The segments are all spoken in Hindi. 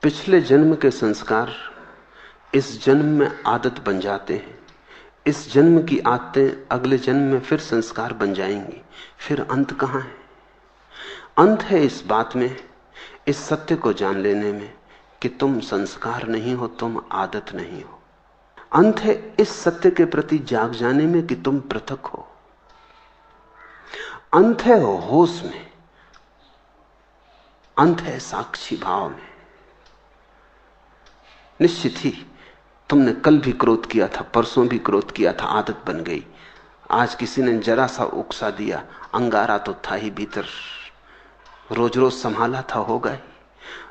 पिछले जन्म के संस्कार इस जन्म में आदत बन जाते हैं। इस जन्म की आदतें अगले जन्म में फिर संस्कार बन जाएंगी। फिर अंत कहां है? अंत है इस बात में, इस सत्य को जान लेने में कि तुम संस्कार नहीं हो, तुम आदत नहीं हो। अंत है इस सत्य के प्रति जाग जाने में कि तुम पृथक हो। अंत है होश में, अंत है साक्षी भाव में। निश्चित ही तुमने कल भी क्रोध किया था, परसों भी क्रोध किया था, आदत बन गई। आज किसी ने जरा सा उकसा दिया, अंगारा तो था ही भीतर, रोज रोज संभाला था, होगा ही।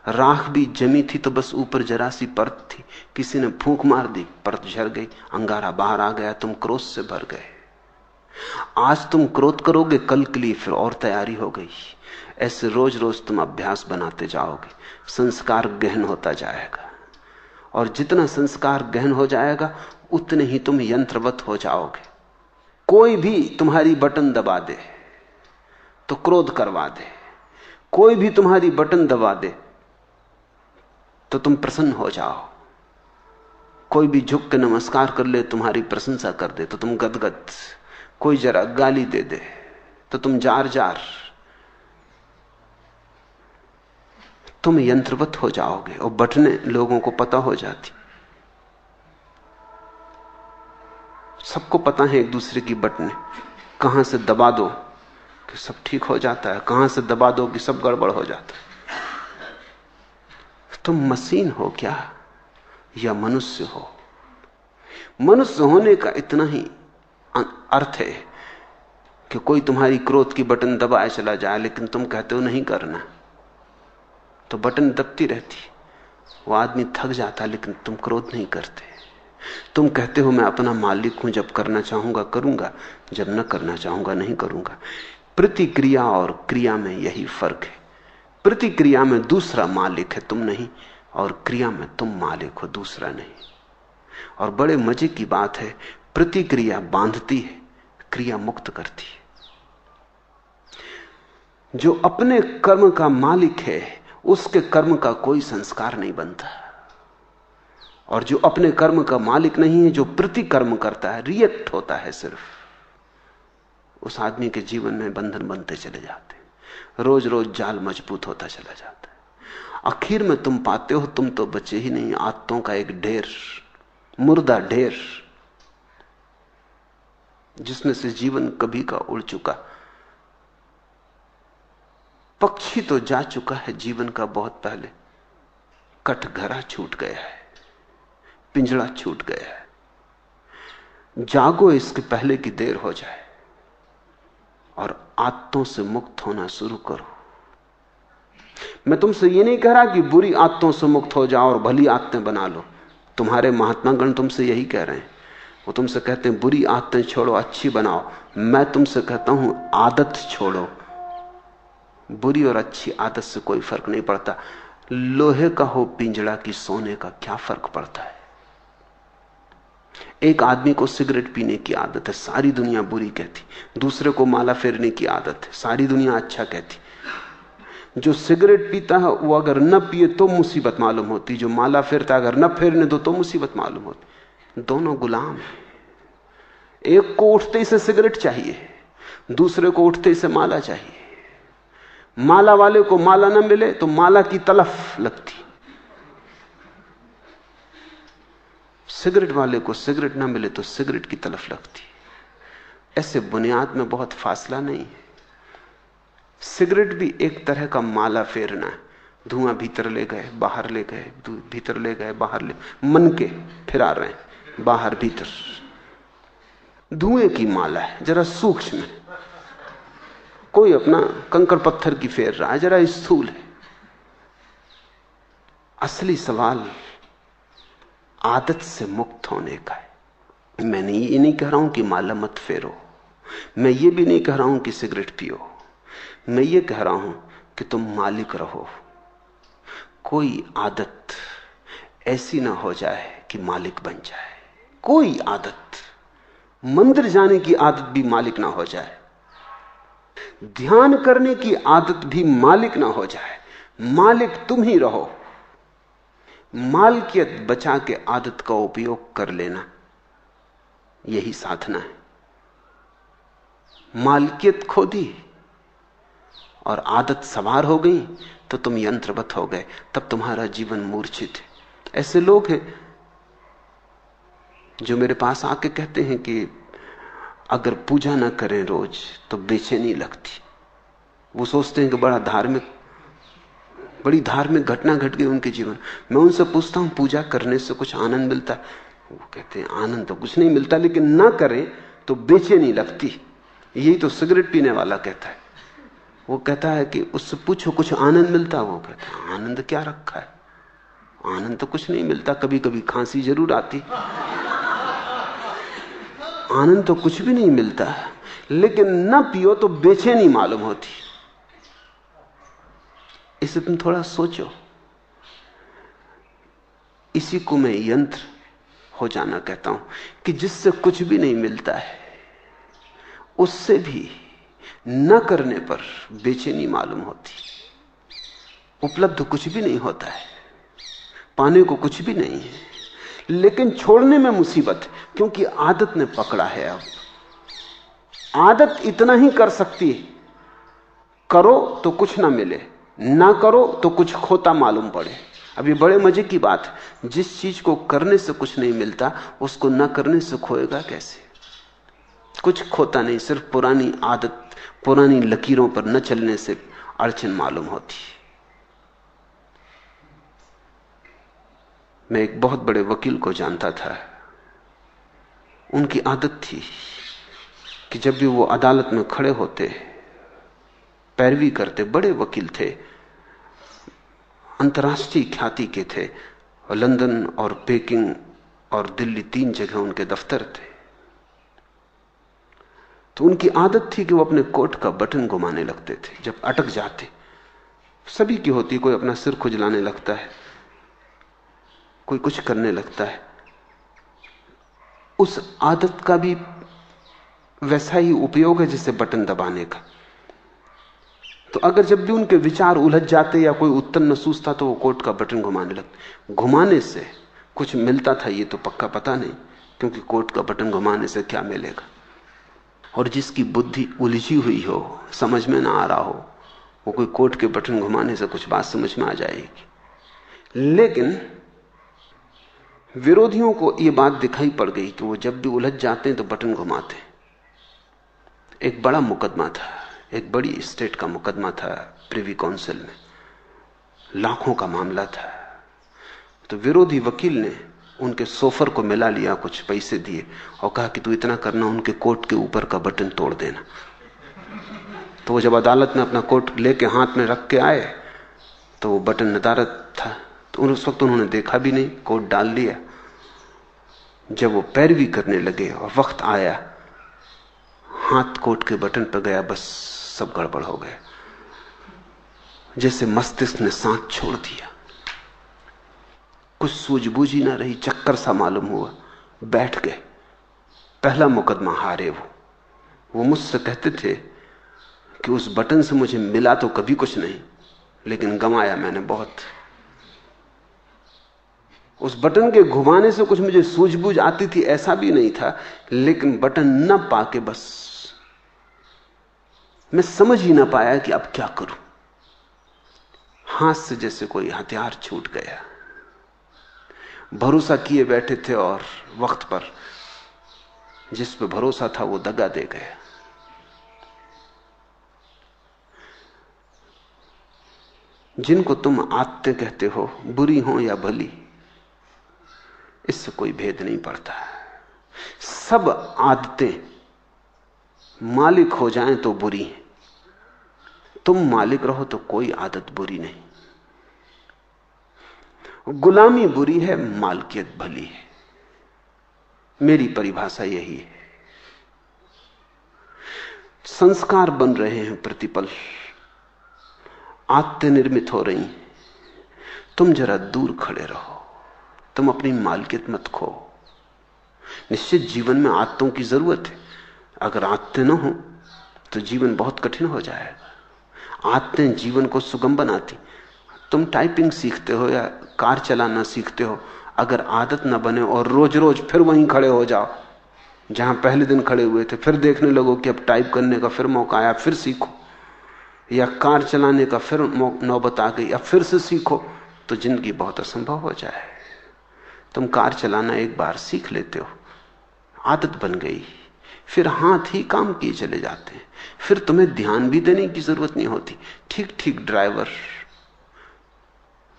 राख भी जमी थी तो बस ऊपर जरा सी परत थी, किसी ने फूंक मार दी, परत झड़ गई, अंगारा बाहर आ गया, तुम क्रोध से भर गए। आज तुम क्रोध करोगे, कल के लिए फिर और तैयारी हो गई। ऐसे रोज रोज तुम अभ्यास बनाते जाओगे, संस्कार गहन होता जाएगा। और जितना संस्कार गहन हो जाएगा उतने ही तुम यंत्रवत हो जाओगे। कोई भी तुम्हारी बटन दबा दे तो क्रोध करवा दे, कोई भी तुम्हारी बटन दबा दे तो तुम प्रसन्न हो जाओ। कोई भी झुक के नमस्कार कर ले, तुम्हारी प्रशंसा कर दे तो तुम गदगद। कोई जरा गाली दे दे तो तुम जार जार। तुम यंत्रवत हो जाओगे और बटने लोगों को पता हो जाती। सबको पता है एक दूसरे की बटने, कहां से दबा दो कि सब ठीक हो जाता है, कहां से दबा दो कि सब गड़बड़ हो जाता है। तुम मशीन हो क्या या मनुष्य हो? मनुष्य होने का इतना ही अर्थ है कि कोई तुम्हारी क्रोध की बटन दबाए चला जाए, लेकिन तुम कहते हो नहीं करना, तो बटन दबती रहती। वो आदमी थक जाता, लेकिन तुम क्रोध नहीं करते। तुम कहते हो मैं अपना मालिक हूं, जब करना चाहूंगा करूंगा, जब न करना चाहूंगा नहीं करूंगा। प्रतिक्रिया और क्रिया में यही फर्क है। प्रतिक्रिया में दूसरा मालिक है, तुम नहीं, और क्रिया में तुम मालिक हो, दूसरा नहीं। और बड़े मजे की बात है, प्रतिक्रिया बांधती है, क्रिया मुक्त करती है। जो अपने कर्म का मालिक है उसके कर्म का कोई संस्कार नहीं बनता, और जो अपने कर्म का मालिक नहीं है, जो प्रतिकर्म करता है, रिएक्ट होता है सिर्फ, उस आदमी के जीवन में बंधन बनते चले जाते हैं। रोज रोज जाल मजबूत होता चला जाता है। आखिर में तुम पाते हो तुम तो बचे ही नहीं, आदतों का एक ढेर, मुर्दा ढेर, जिसमें से जीवन कभी का उड़ चुका। पक्षी तो जा चुका है जीवन का बहुत पहले, कटघरा छूट गया है, पिंजड़ा छूट गया है। जागो इसके पहले की देर हो जाए और आदतों से मुक्त होना शुरू करो। मैं तुमसे ये नहीं कह रहा कि बुरी आदतों से मुक्त हो जाओ और भली आदतें बना लो। तुम्हारे महात्मागण तुमसे यही कह रहे हैं। वो तुमसे कहते हैं बुरी आदतें छोड़ो, अच्छी बनाओ। मैं तुमसे कहता हूं आदत छोड़ो। बुरी और अच्छी आदत से कोई फर्क नहीं पड़ता। लोहे का हो पिंजड़ा की सोने का, क्या फर्क पड़ता है? एक आदमी को सिगरेट पीने की आदत है, सारी दुनिया बुरी कहती। दूसरे को माला फेरने की आदत है, सारी दुनिया अच्छा कहती। जो सिगरेट पीता है वो अगर न पिए तो मुसीबत मालूम होती, जो माला फेरता अगर न फेरने दो तो मुसीबत मालूम होती। दोनों गुलाम हैं। एक को उठते ही से सिगरेट चाहिए, दूसरे को उठते ही से माला चाहिए। माला वाले को माला न मिले तो माला की तलफ लगती, सिगरेट वाले को सिगरेट न मिले तो सिगरेट की तलफ लगती। ऐसे बुनियाद में बहुत फासला नहीं है। सिगरेट भी एक तरह का माला फेरना है। धुआं भीतर ले गए बाहर ले गए, भीतर ले गए बाहर ले, मन के फिरा रहे हैं बाहर भीतर। धुएं की माला है, जरा सूक्ष्म है। कोई अपना कंकड़ पत्थर की फेर रहा है, जरा स्थूल है। असली सवाल आदत से मुक्त होने का है। मैंने ये नहीं कह रहा हूं कि माला मत फेरो, मैं ये भी नहीं कह रहा हूं कि सिगरेट पियो। मैं ये कह रहा हूं कि तुम मालिक रहो। कोई आदत ऐसी ना हो जाए कि मालिक बन जाए। कोई आदत, मंदिर जाने की आदत भी मालिक ना हो जाए, ध्यान करने की आदत भी मालिक ना हो जाए। मालिक तुम ही रहो। मालकियत बचा के आदत का उपयोग कर लेना, यही साधना है। मालकियत खो दी और आदत सवार हो गई तो तुम यंत्रवत हो गए, तब तुम्हारा जीवन मूर्छित है। ऐसे लोग हैं जो मेरे पास आके कहते हैं कि अगर पूजा ना करें रोज तो बेचैनी लगती। वो सोचते हैं कि बड़ी धार्मिक घटना घट गई उनके जीवन। मैं उनसे पूछता हूं पूजा करने से कुछ आनंद मिलता है? वो कहते हैं आनंद तो कुछ नहीं मिलता, लेकिन ना करें तो बेचैनी लगती। यही तो सिगरेट पीने वाला कहता है। वो कहता है कि उससे पूछो कुछ आनंद मिलता? वो कहता है आनंद क्या रखा है, आनंद तो कुछ नहीं मिलता, कभी कभी खांसी जरूर आती, आनंद तो कुछ भी नहीं मिलता। लेकिन ना पियो तो बेचैनी मालूम होती। इसे तुम थोड़ा सोचो। इसी को मैं यंत्र हो जाना कहता हूं कि जिससे कुछ भी नहीं मिलता है, उससे भी न करने पर बेचैनी मालूम होती। उपलब्ध कुछ भी नहीं होता है, पाने को कुछ भी नहीं है, लेकिन छोड़ने में मुसीबत है, क्योंकि आदत ने पकड़ा है। अब आदत इतना ही कर सकती है, करो तो कुछ ना मिले, ना करो तो कुछ खोता मालूम पड़े। अब ये बड़े मजे की बात है, जिस चीज को करने से कुछ नहीं मिलता उसको ना करने से खोएगा कैसे? कुछ खोता नहीं, सिर्फ पुरानी आदत, पुरानी लकीरों पर न चलने से अड़चन मालूम होती। मैं एक बहुत बड़े वकील को जानता था। उनकी आदत थी कि जब भी वो अदालत में खड़े होते, पैरवी करते, बड़े वकील थे, अंतर्राष्ट्रीय ख्याति के थे, और लंदन और पेकिंग और दिल्ली 3 जगह उनके दफ्तर थे। तो उनकी आदत थी कि वो अपने कोट का बटन घुमाने लगते थे जब अटक जाते। सभी की होती, कोई अपना सिर खुजलाने लगता है, कोई कुछ करने लगता है। उस आदत का भी वैसा ही उपयोग है जैसे बटन दबाने का। तो अगर जब भी उनके विचार उलझ जाते या कोई उत्तर न सूझता तो वो कोट का बटन घुमाने लगते। घुमाने से कुछ मिलता था ये तो पक्का पता नहीं, क्योंकि कोट का बटन घुमाने से क्या मिलेगा। और जिसकी बुद्धि उलझी हुई हो, समझ में ना आ रहा हो, वो कोई कोट के बटन घुमाने से कुछ बात समझ में आ जाएगी। लेकिन विरोधियों को यह बात दिखाई पड़ गई कि वो जब भी उलझ जाते हैं तो बटन घुमाते। एक बड़ा मुकदमा था, एक बड़ी स्टेट का मुकदमा था प्रिवी काउंसिल में, लाखों का मामला था। तो विरोधी वकील ने उनके सोफर को मिला लिया, कुछ पैसे दिए और कहा कि तू इतना करना, उनके कोट के ऊपर का बटन तोड़ देना। तो वो जब अदालत में अपना कोट लेके हाथ में रख के आए तो वो बटन नदारद था। तो उस वक्त उन्होंने देखा भी नहीं, कोट डाल लिया। जब वो पैरवी करने लगे और वक्त आया, हाथ कोट के बटन पर गया, बस सब गड़बड़ हो गया। जैसे मस्तिष्क ने सांस छोड़ दिया, कुछ सूझबूझ ही ना रही, चक्कर सा मालूम हुआ, बैठ गए। पहला मुकदमा हारे वो मुझसे कहते थे कि उस बटन से मुझे मिला तो कभी कुछ नहीं, लेकिन गंवाया मैंने बहुत। उस बटन के घुमाने से कुछ मुझे सूझबूझ आती थी ऐसा भी नहीं था, लेकिन बटन न पाके बस मैं समझ ही ना पाया कि अब क्या करूं। हाथ से जैसे कोई हथियार छूट गया। भरोसा किए बैठे थे और वक्त पर जिस पे भरोसा था वो दगा दे गया। जिनको तुम आदतें कहते हो, बुरी हो या भली, इससे कोई भेद नहीं पड़ता। सब आदतें मालिक हो जाएं तो बुरी हैं, तुम मालिक रहो तो कोई आदत बुरी नहीं। गुलामी बुरी है, मालकियत भली है। मेरी परिभाषा यही है। संस्कार बन रहे हैं प्रतिपल, आदतें निर्मित हो रही हैं। तुम जरा दूर खड़े रहो, तुम अपनी मालकियत मत खो। निश्चित जीवन में आदतों की जरूरत है। अगर आदतें न हो तो जीवन बहुत कठिन हो जाएगा। आदतें जीवन को सुगम बनाती। तुम टाइपिंग सीखते हो या कार चलाना सीखते हो, अगर आदत न बने और रोज रोज फिर वहीं खड़े हो जाओ जहां पहले दिन खड़े हुए थे, फिर देखने लगो कि अब टाइप करने का फिर मौका आया, फिर सीखो, या कार चलाने का फिर नौबत आ गई, अब फिर से सीखो, तो जिंदगी बहुत असंभव हो जाए। तुम कार चलाना एक बार सीख लेते हो, आदत बन गई, फिर हाथ ही काम किए चले जाते हैं, फिर तुम्हें ध्यान भी देने की जरूरत नहीं होती। ठीक ठीक ड्राइवर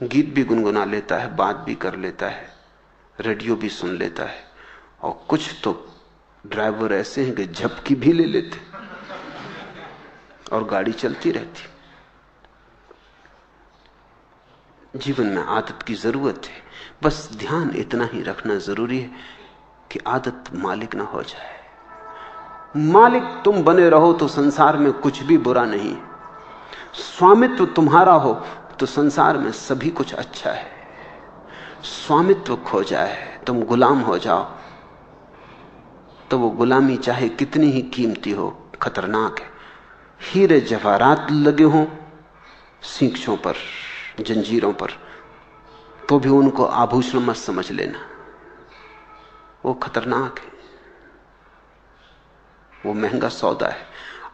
गीत भी गुनगुना लेता है, बात भी कर लेता है, रेडियो भी सुन लेता है, और कुछ तो ड्राइवर ऐसे हैं कि झपकी भी ले लेते और गाड़ी चलती रहती। जीवन में आदत की जरूरत है, बस ध्यान इतना ही रखना जरूरी है कि आदत मालिक ना हो जाए। मालिक तुम बने रहो तो संसार में कुछ भी बुरा नहीं, स्वामित्व तुम्हारा हो तो संसार में सभी कुछ अच्छा है। स्वामित्व खो जाए, तुम गुलाम हो जाओ, तो वो गुलामी चाहे कितनी ही कीमती हो खतरनाक है। हीरे जवाहरात लगे हों सींचों पर, जंजीरों पर, तो भी उनको आभूषण मत समझ लेना, वो खतरनाक है, वो महंगा सौदा है।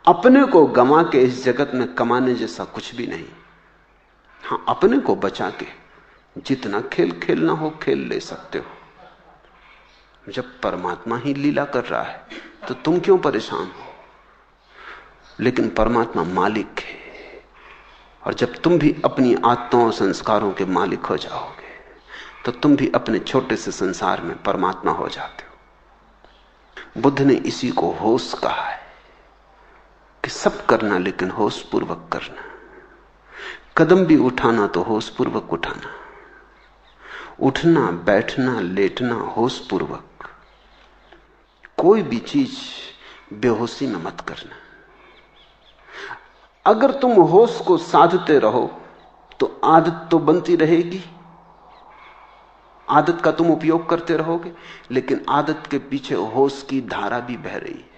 अपने को गंवा के इस जगत में कमाने जैसा कुछ भी नहीं। हां, अपने को बचा के जितना खेल खेलना हो खेल ले सकते हो। जब परमात्मा ही लीला कर रहा है तो तुम क्यों परेशान हो? लेकिन परमात्मा मालिक है, और जब तुम भी अपनी आत्माओं और संस्कारों के मालिक हो जाओगे तो तुम भी अपने छोटे से संसार में परमात्मा हो जाते हो। बुद्ध ने इसी को होश कहा है कि सब करना लेकिन होश पूर्वक करना। कदम भी उठाना तो होश पूर्वक उठाना, उठना बैठना लेटना होश पूर्वक। कोई भी चीज बेहोशी में मत करना। अगर तुम होश को साधते रहो तो आदत तो बनती रहेगी, आदत का तुम उपयोग करते रहोगे, लेकिन आदत के पीछे होश की धारा भी बह रही है।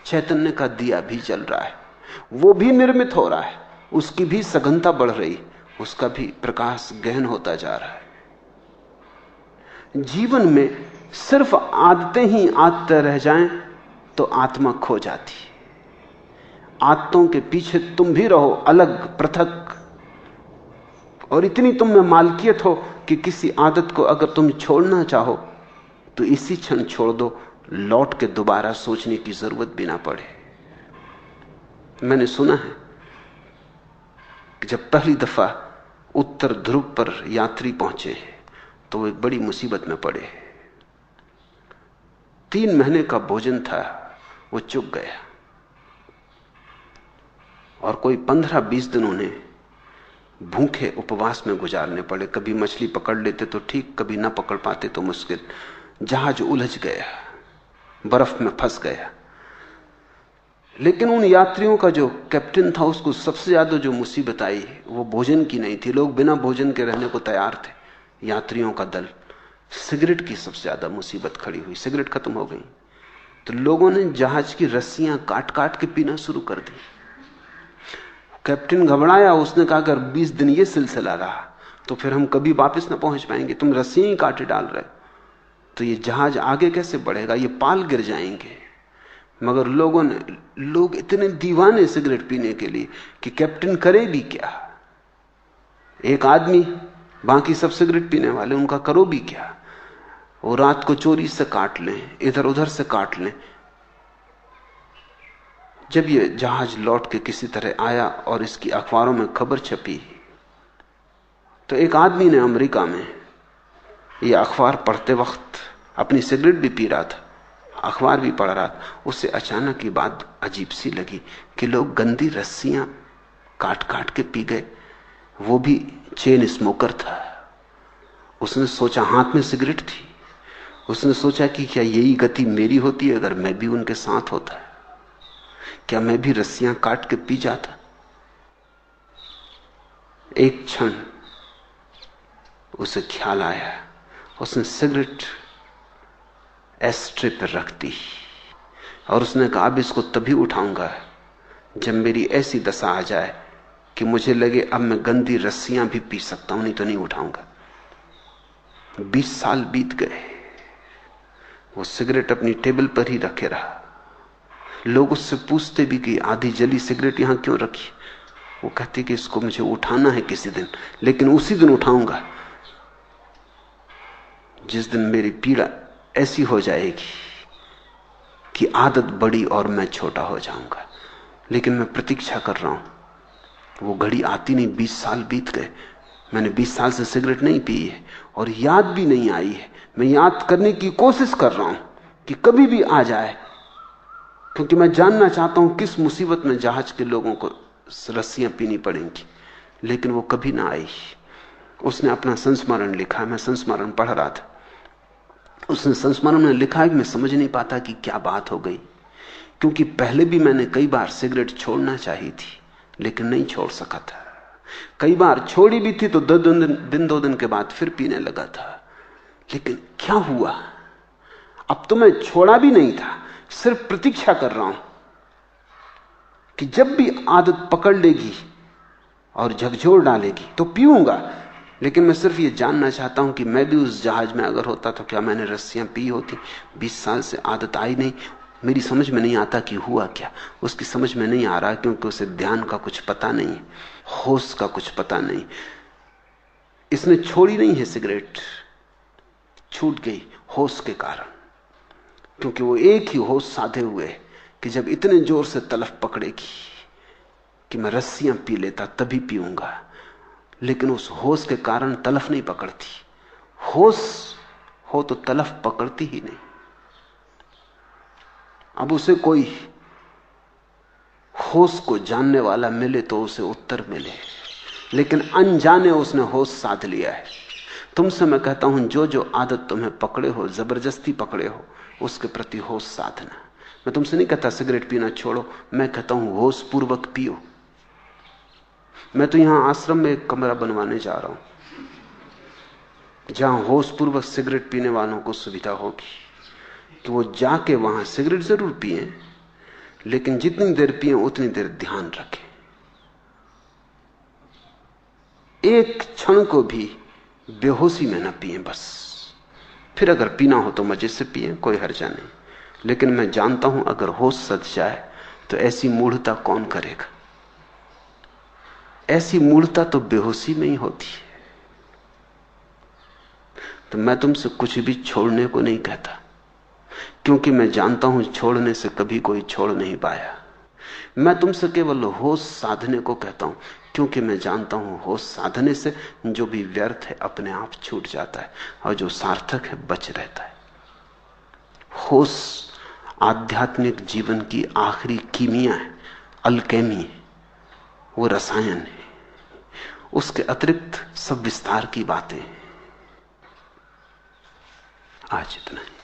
चैतन्य का दिया भी जल रहा है, वो भी निर्मित हो रहा है, उसकी भी सघनता बढ़ रही, उसका भी प्रकाश गहन होता जा रहा है। जीवन में सिर्फ आदतें ही आदतें रह जाएं तो आत्मा खो जाती है। आदतों के पीछे तुम भी रहो अलग पृथक, और इतनी तुम में मालकियत हो कि किसी आदत को अगर तुम छोड़ना चाहो तो इसी क्षण छोड़ दो, लौट के दोबारा सोचने की जरूरत भी ना पड़े। मैंने सुना है कि जब पहली दफा उत्तर ध्रुव पर यात्री पहुंचे तो वो एक बड़ी मुसीबत में पड़े। 3 महीने का भोजन था, वो चुक गया, और कोई 15-20 दिन उन्हें भूखे उपवास में गुजारने पड़े। कभी मछली पकड़ लेते तो ठीक, कभी ना पकड़ पाते तो मुश्किल। जहाज उलझ गया, बर्फ में फंस गया। लेकिन उन यात्रियों का जो कैप्टन था, उसको सबसे ज्यादा जो मुसीबत आई वो भोजन की नहीं थी। लोग बिना भोजन के रहने को तैयार थे, यात्रियों का दल। सिगरेट की सबसे ज्यादा मुसीबत खड़ी हुई। सिगरेट खत्म हो गई तो लोगों ने जहाज की रस्सियां काट काट के पीना शुरू कर दी। कैप्टन घबराया, उसने कहा अगर 20 दिन ये सिलसिला रहा तो फिर हम कभी वापस ना पहुंच पाएंगे। तुम रस्सियां ही काटे डाल रहे तो ये जहाज आगे कैसे बढ़ेगा, ये पाल गिर जाएंगे। मगर लोग इतने दीवाने सिगरेट पीने के लिए कि कैप्टन करे भी क्या। एक आदमी, बाकी सब सिगरेट पीने वाले, उनका करो भी क्या। वो रात को चोरी से काट लें, इधर उधर से काट लें। जब ये जहाज लौट के किसी तरह आया और इसकी अखबारों में खबर छपी तो एक आदमी ने अमेरिका में ये अखबार पढ़ते वक्त अपनी सिगरेट भी पी रहा था, अखबार भी पढ़ रहा था। उससे अचानक ये बात अजीब सी लगी कि लोग गंदी रस्सियां काट काट के पी गए। वो भी चेन स्मोकर था। उसने सोचा, हाथ में सिगरेट थी, उसने सोचा कि क्या यही गति मेरी होती है अगर मैं भी उनके साथ होता? क्या मैं भी रस्सियां काट के पी जाता? एक क्षण उसे ख्याल आया, उसने सिगरेट एस्ट्रे पर रख दी और उसने कहा अब इसको तभी उठाऊंगा जब मेरी ऐसी दशा आ जाए कि मुझे लगे अब मैं गंदी रस्सियां भी पी सकता हूं, नहीं तो नहीं उठाऊंगा। 20 साल बीत गए, वो सिगरेट अपनी टेबल पर ही रखे रहा। लोग उससे पूछते भी कि आधी जली सिगरेट यहां क्यों रखी। वो कहती कि इसको मुझे उठाना है किसी दिन, लेकिन उसी दिन उठाऊंगा जिस दिन मेरी पीड़ा ऐसी हो जाएगी कि आदत बड़ी और मैं छोटा हो जाऊंगा। लेकिन मैं प्रतीक्षा कर रहा हूं, वो घड़ी आती नहीं। 20 साल बीत गए, मैंने 20 साल से सिगरेट नहीं पी है और याद भी नहीं आई है। मैं याद करने की कोशिश कर रहा हूं कि कभी भी आ जाए, क्योंकि मैं जानना चाहता हूं किस मुसीबत में जहाज के लोगों को रस्सियां पीनी पड़ेंगी। लेकिन वो कभी ना आई। उसने अपना संस्मरण लिखा, मैं संस्मरण पढ़ रहा था। उसने संस्मरण में लिखा है कि मैं समझ नहीं पाता कि क्या बात हो गई, क्योंकि पहले भी मैंने कई बार सिगरेट छोड़ना चाही थी लेकिन नहीं छोड़ सका था। कई बार छोड़ी भी थी तो 2 दिन के बाद फिर पीने लगा था। लेकिन क्या हुआ? अब तो मैं छोड़ा भी नहीं था, सिर्फ प्रतीक्षा कर रहा हूं कि जब भी आदत पकड़ लेगी और झकझोर डालेगी तो पीऊंगा। लेकिन मैं सिर्फ ये जानना चाहता हूं कि मैं भी उस जहाज में अगर होता तो क्या मैंने रस्सियां पी होती? 20 साल से आदत आई नहीं। मेरी समझ में नहीं आता कि हुआ क्या। उसकी समझ में नहीं आ रहा क्योंकि उसे ध्यान का कुछ पता नहीं, होश का कुछ पता नहीं। इसने छोड़ी नहीं है सिगरेट, छूट गई होश के कारण, क्योंकि वो एक ही होश साधे हुए है कि जब इतने जोर से तलफ पकड़ेगी कि मैं रस्सियां पी लेता तभी पीऊंगा। लेकिन उस होश के कारण तलफ नहीं पकड़ती। होश हो तो तलफ पकड़ती ही नहीं। अब उसे कोई होश को जानने वाला मिले तो उसे उत्तर मिले, लेकिन अनजाने उसने होश साध लिया है। तुमसे मैं कहता हूं, जो जो आदत तुम्हें पकड़े हो, जबरदस्ती पकड़े हो, उसके प्रति होश साधना। मैं तुमसे नहीं कहता सिगरेट पीना छोड़ो, मैं कहता हूं होश पूर्वक पियो। मैं तो यहां आश्रम में एक कमरा बनवाने जा रहा हूं जहां होश पूर्वक सिगरेट पीने वालों को सुविधा होगी कि वो जाके वहां सिगरेट जरूर पिए, लेकिन जितनी देर पिए उतनी देर ध्यान रखें। एक क्षण को भी बेहोशी में न पिए बस। फिर अगर पीना हो तो मजे से पिए, कोई हर्जा नहीं। लेकिन मैं जानता हूं अगर होश सध जाए तो ऐसी मूढ़ता कौन करेगा। ऐसी मूढ़ता तो बेहोशी में ही होती है। तो मैं तुमसे कुछ भी छोड़ने को नहीं कहता, क्योंकि मैं जानता हूं छोड़ने से कभी कोई छोड़ नहीं पाया। मैं तुमसे केवल होश साधने को कहता हूं, क्योंकि मैं जानता हूं होश साधने से जो भी व्यर्थ है अपने आप छूट जाता है और जो सार्थक है बच रहता है। होश आध्यात्मिक जीवन की आखिरी कीमिया है, अल्केमी है, वो रसायन है। उसके अतिरिक्त सब विस्तार की बातें हैं। आज इतना ही।